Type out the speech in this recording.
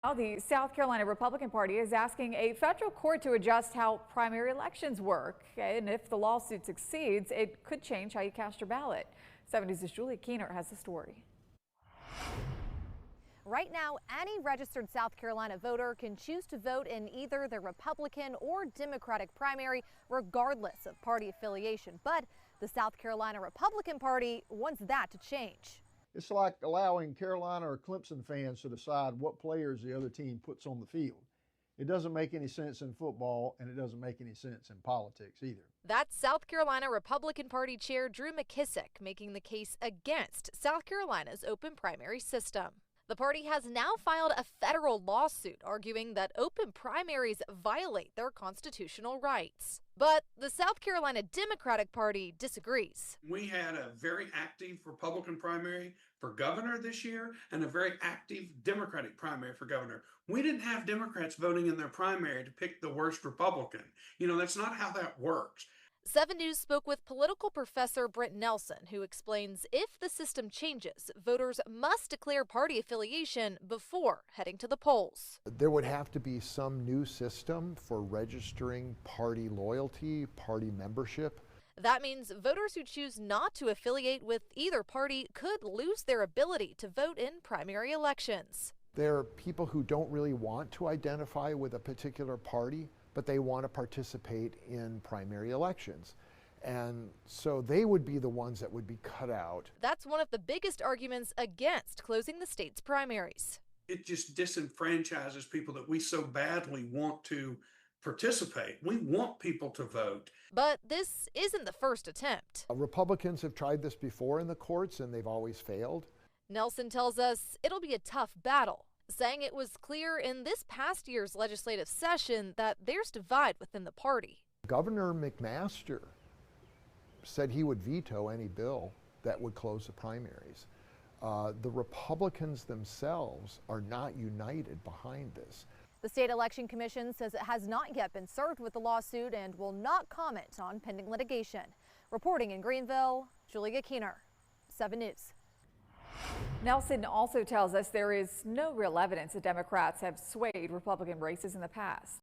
Now, the South Carolina Republican Party is asking a federal court to adjust how primary elections work. And if the lawsuit succeeds, it could change how you cast your ballot. 7 News' Julia Keener has the story. Right now, any registered South Carolina voter can choose to vote in either the Republican or Democratic primary, regardless of party affiliation. But the South Carolina Republican Party wants that to change. It's like allowing Carolina or Clemson fans to decide what players the other team puts on the field. It doesn't make any sense in football, and it doesn't make any sense in politics either. That's South Carolina Republican Party Chair Drew McKissick making the case against South Carolina's open primary system. The party has now filed a federal lawsuit arguing that open primaries violate their constitutional rights. But the South Carolina Democratic Party disagrees. We had a very active Republican primary for governor this year and a very active Democratic primary for governor. We didn't have Democrats voting in their primary to pick the worst Republican. That's not how that works. 7 News spoke with political professor Britt Nelson, who explains if the system changes, voters must declare party affiliation before heading to the polls. There would have to be some new system for registering party loyalty, party membership. That means voters who choose not to affiliate with either party could lose their ability to vote in primary elections. There are people who don't really want to identify with a particular party, but they want to participate in primary elections. And so they would be the ones that would be cut out. That's one of the biggest arguments against closing the state's primaries. It just disenfranchises people that we so badly want to participate. We want people to vote. But this isn't the first attempt. Republicans have tried this before in the courts, and they've always failed. Nelson tells us it'll be a tough battle, saying it was clear in this past year's legislative session that there's divide within the party. Governor McMaster said he would veto any bill that would close the primaries. The Republicans themselves are not united behind this. The State Election Commission says it has not yet been served with the lawsuit and will not comment on pending litigation. Reporting in Greenville, Julia Keener, 7 News. Nelson also tells us there is no real evidence that Democrats have swayed Republican races in the past.